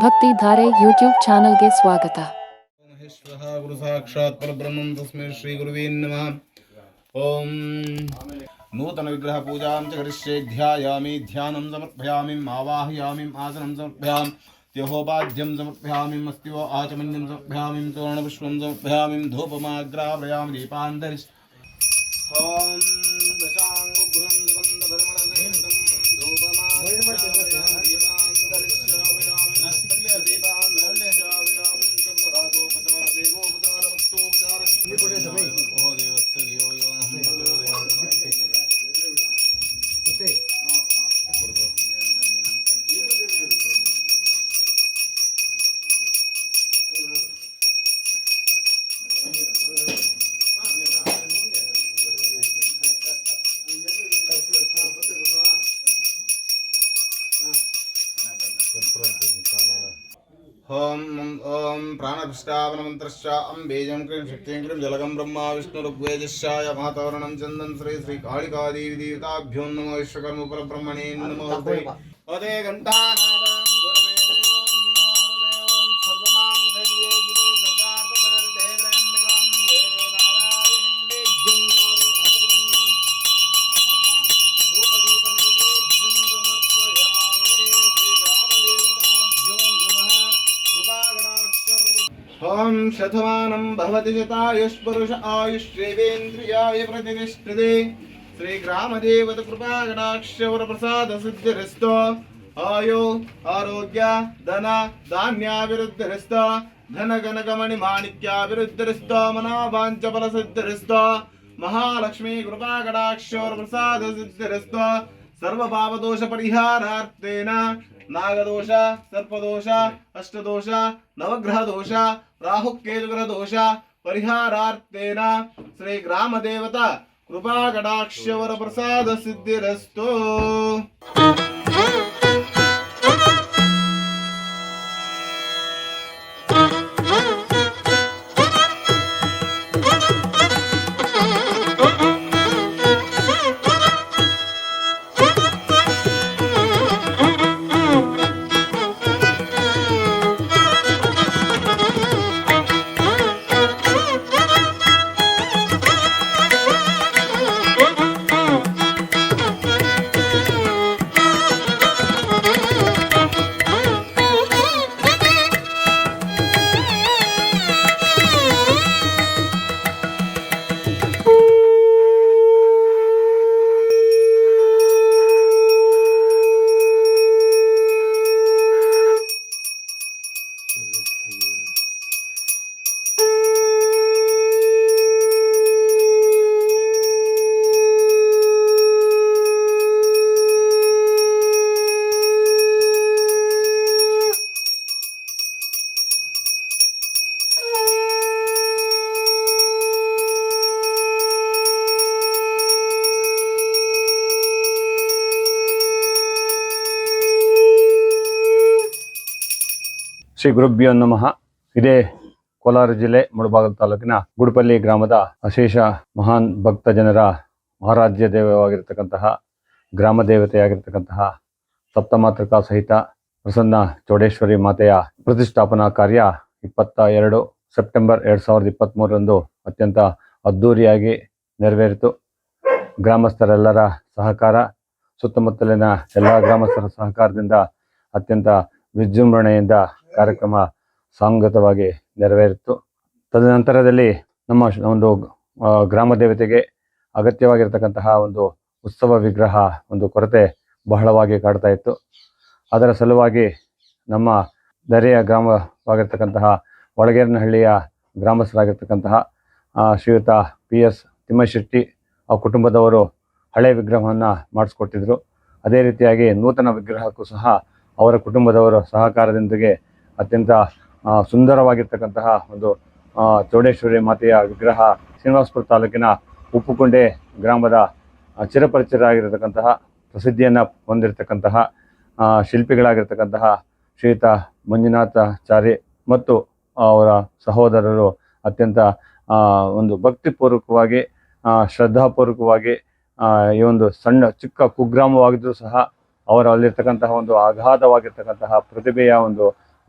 Bhaktidhare YouTube ಚಾನಲ್ಗೆ ಸ್ವಾಗತ. ಮಹೇಶ್ವರ ಗುರು ಸಾಕ್ಷಾತ್ ಪರಬ್ರಹ್ಮಂ ತಸ್ಮೈ ಶ್ರೀ ಗುರುವೇ ನಮಃ. ಓಂ ನೂತನ ವಿಗ್ರಹ ಪೂಜಾಂ ಚ ಕರಿಷ್ಯೆ. ಧ್ಯಾಯಾಮಿ ಧ್ಯಾನಂ ಸಮರ್ಪಯಾಮಿ ಆವಾಹಯಾಮಿ ಆಸನಂ ಸಮರ್ಪಯಾಮಿ ತ್ಯಹೋಪಾದ್ಯಂ ಸಮರ್ಪಯಾಮಿ ಮಸ್ತಿವೋ ಆಚಮನ್ಯಂ ಸಮರ್ಪಯಾಮಿ ಸುವರ್ಣಪುಷ್ಪಂ ಸಮರ್ಪಯಾಮಿ ಧೂಪಮಾಗ್ರಾಪಯಾಮಿ ದೀಪಾಂತರಿಷ್. ಓಂ ದಶಾಂಗುಘ್ರಂ ಸುಗಂಧಪರಿಮಳಸೇವಿತಂ ಧೂಪಮಾಗ್ರಾಪಯಾಮಿ ओम प्राणभिष्टावनमंत्रश्च अम्बेजं क्रीं शक्तिं क्रीं जलगं ब्रह्मा विष्णुरुग्वेदश्चाय मातावरणं चन्दं श्री श्री कालिकादेवी देवताभ्यो नमो विश्वकर्म परब्रह्मणे नमो अदे घंटानादं गुरुवे देवं सर्वमांगल्ये शिवे सर्वार्थसाधिके त्र्यम्बकं देवी नारायणी वेद्यं गौरी अवधूतं धूपदीपनैवेद्यं समर्पयामि श्री ग्रामदेवताभ्यो नमः. ओम शतमानं भवति शतायुष्पुरुष आयुष्येवेन्द्रियाय प्रतिष्ठते. श्री ग्रामदेवत कृपा कटाक्ष वरप्रसाद सिद्धिरस्तो. आयो आरोग्य धन धान्याभिवृद्धिरस्तो. धन कनकमणि माणिक्याभिवृद्धिरस्तो. मनोवाञ्छ फल सिद्धिरस्तो. महालक्ष्मी कृपा कटाक्ष वरप्रसाद सिद्धिरस्तो. सर्वपापदोष परिहारार्थेन नागदोष सर्पदोष अष्टदोष नवग्रह दोष राहुकेतुग्रह दोष परिहारार्थेन श्री ग्राम देवता कृपा कटाक्ष वर प्रसाद सिद्धिरस्तु. ಶ್ರೀ ಗುರುಭ್ಯೋ ನಮಃ. ಇದೇ ಕೋಲಾರ ಜಿಲ್ಲೆ ಮುಳಬಾಗಿಲು ತಾಲೂಕಿನ ಗುಡಿಪಲ್ಲಿ ಗ್ರಾಮದ ಅಶೇಷ ಮಹಾನ್ ಭಕ್ತ ಜನರ ಆರಾಧ್ಯ ದೇವವಾಗಿರ್ತಕ್ಕಂತಹ ಗ್ರಾಮ ದೇವತೆಯಾಗಿರ್ತಕ್ಕಂತಹ ಸಪ್ತಮಾತೃಕಾ ಸಹಿತ ಪ್ರಸನ್ನ ಚೌಡೇಶ್ವರಿ ಮಾತೆಯ ಪ್ರತಿಷ್ಠಾಪನಾ ಕಾರ್ಯ 22 ಸೆಪ್ಟೆಂಬರ್ 2023ರಂದು ಅತ್ಯಂತ ಅದ್ಧೂರಿಯಾಗಿ ನೆರವೇರಿತು. ಗ್ರಾಮಸ್ಥರೆಲ್ಲರ ಸಹಕಾರ, ಸುತ್ತಮುತ್ತಲಿನ ಎಲ್ಲ ಗ್ರಾಮಸ್ಥರ ಸಹಕಾರದಿಂದ ಅತ್ಯಂತ ವಿಜೃಂಭಣೆಯಿಂದ ಕಾರ್ಯಕ್ರಮ ಸಾಂಗತವಾಗಿ ನೆರವೇರಿತು. ತದನಂತರದಲ್ಲಿ ನಮ್ಮ ಒಂದು ಗ್ರಾಮ ದೇವತೆಗೆ ಅಗತ್ಯವಾಗಿರ್ತಕ್ಕಂತಹ ಒಂದು ಉತ್ಸವ ವಿಗ್ರಹ ಒಂದು ಕೊರತೆ ಬಹಳವಾಗಿ ಕಾಡ್ತಾ ಇತ್ತು. ಅದರ ಸಲುವಾಗಿ ನಮ್ಮ ದರೆಯ ಗ್ರಾಮವಾಗಿರ್ತಕ್ಕಂತಹ ಒಳಗೇರನಹಳ್ಳಿಯ ಗ್ರಾಮಸ್ಥರಾಗಿರ್ತಕ್ಕಂತಹ ಶ್ರೀಯುತ PS ತಿಮ್ಮಶೆಟ್ಟಿ ಆ ಕುಟುಂಬದವರು ಹಳೆ ವಿಗ್ರಹವನ್ನು ಮಾಡಿಸ್ಕೊಟ್ಟಿದ್ರು. ಅದೇ ರೀತಿಯಾಗಿ ನೂತನ ವಿಗ್ರಹಕ್ಕೂ ಸಹ ಅವರ ಕುಟುಂಬದವರ ಸಹಕಾರದೊಂದಿಗೆ ಅತ್ಯಂತ ಸುಂದರವಾಗಿರ್ತಕ್ಕಂತಹ ಒಂದು ಚೌಡೇಶ್ವರಿ ಮಾತೆಯ ವಿಗ್ರಹ ಶ್ರೀನಿವಾಸಪುರ ತಾಲೂಕಿನ ಉಪ್ಪುಕುಂಡೆ ಗ್ರಾಮದ ಚಿರಪರಿಚಿತರಾಗಿರತಕ್ಕಂತಹ ಪ್ರಸಿದ್ಧಿಯನ್ನು ಹೊಂದಿರತಕ್ಕಂತಹ ಶಿಲ್ಪಿಗಳಾಗಿರ್ತಕ್ಕಂತಹ ಶ್ರೀಯುತ ಮಂಜುನಾಥಾಚಾರ್ಯ ಮತ್ತು ಅವರ ಸಹೋದರರು ಅತ್ಯಂತ ಒಂದು ಭಕ್ತಿಪೂರ್ವಕವಾಗಿ ಶ್ರದ್ಧಾಪೂರ್ವಕವಾಗಿ ಈ ಒಂದು ಸಣ್ಣ ಚಿಕ್ಕ ಕುಗ್ರಾಮವಾಗಿದ್ದರೂ ಸಹ ಅವರ ಅಲ್ಲಿರ್ತಕ್ಕಂತಹ ಒಂದು ಅಗಾಧವಾಗಿರ್ತಕ್ಕಂತಹ ಪ್ರತಿಭೆಯ ಒಂದು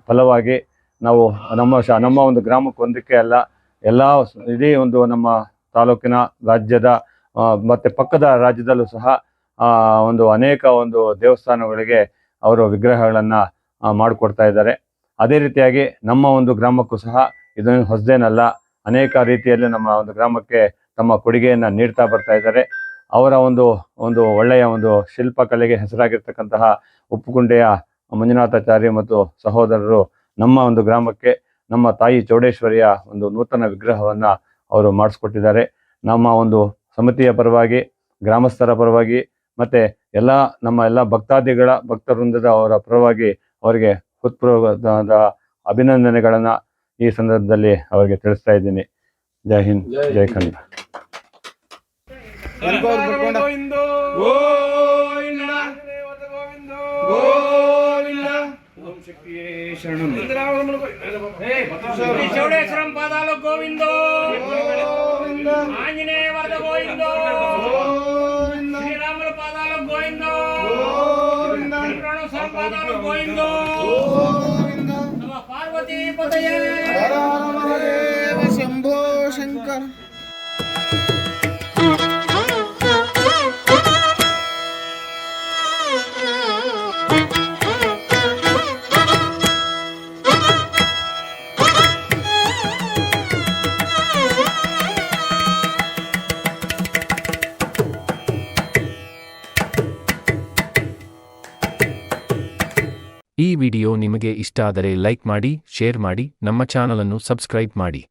ಫಲವಾಗಿ ನಾವು ನಮ್ಮ ಒಂದು ಗ್ರಾಮಕ್ಕೆ ಒಂದಕ್ಕೆ ಅಲ್ಲ, ಎಲ್ಲ ಇಡೀ ಒಂದು ನಮ್ಮ ತಾಲೂಕಿನ, ರಾಜ್ಯದ ಮತ್ತು ಪಕ್ಕದ ರಾಜ್ಯದಲ್ಲೂ ಸಹ ಒಂದು ಅನೇಕ ಒಂದು ದೇವಸ್ಥಾನಗಳಿಗೆ ಅವರು ವಿಗ್ರಹಗಳನ್ನು ಮಾಡಿಕೊಡ್ತಾ ಇದ್ದಾರೆ. ಅದೇ ರೀತಿಯಾಗಿ ನಮ್ಮ ಒಂದು ಗ್ರಾಮಕ್ಕೂ ಸಹ ಇದನ್ನು ಹೊಸದೇನಲ್ಲ, ಅನೇಕ ರೀತಿಯಲ್ಲಿ ನಮ್ಮ ಒಂದು ಗ್ರಾಮಕ್ಕೆ ತಮ್ಮ ಕೊಡುಗೆಯನ್ನು ನೀಡ್ತಾ ಬರ್ತಾ ಇದ್ದಾರೆ. ಅವರ ಒಂದು ಒಳ್ಳೆಯ ಒಂದು ಶಿಲ್ಪಕಲೆಗೆ ಹೆಸರಾಗಿರ್ತಕ್ಕಂತಹ ಉಪ್ಪುಗುಂಡೆಯ ಮಂಜುನಾಥಾಚಾರ್ಯ ಮತ್ತು ಸಹೋದರರು ನಮ್ಮ ಒಂದು ಗ್ರಾಮಕ್ಕೆ ನಮ್ಮ ತಾಯಿ ಚೌಡೇಶ್ವರಿಯ ಒಂದು ನೂತನ ವಿಗ್ರಹವನ್ನು ಅವರು ಮಾಡಿಸ್ಕೊಟ್ಟಿದ್ದಾರೆ. ನಮ್ಮ ಒಂದು ಸಮಿತಿಯ ಪರವಾಗಿ, ಗ್ರಾಮಸ್ಥರ ಪರವಾಗಿ ಮತ್ತು ನಮ್ಮ ಎಲ್ಲ ಭಕ್ತವೃಂದದ ಅವರ ಪರವಾಗಿ ಅವರಿಗೆ ಹೃತ್ಪೂರ್ವಕವಾದ ಅಭಿನಂದನೆಗಳನ್ನು ಈ ಸಂದರ್ಭದಲ್ಲಿ ಅವರಿಗೆ ತಿಳಿಸ್ತಾ ಇದ್ದೀನಿ. ಜೈ ಹಿಂದ್, ಜೈ ಕನ್ನಡ. చౌడేశ్వరం పాదాలు గోవిందో, ఆంజనేయ వరద గోవిందో, శ్రీరాముల పాదాలు గోవిందో, శ్రీకృష్ణ పాదాలు గోవిందో, నమ పార్వతీ పతయే శంభో శంకర్. ಈ ವಿಡಿಯೋ ನಿಮಗೆ ಇಷ್ಟ ಆದರೆ ಲೈಕ್ ಮಾಡಿ, ಶೇರ್ ಮಾಡಿ, ನಮ್ಮ ಚಾನಲ್ ಅನ್ನು ಸಬ್ಸ್ಕ್ರೈಬ್ ಮಾಡಿ.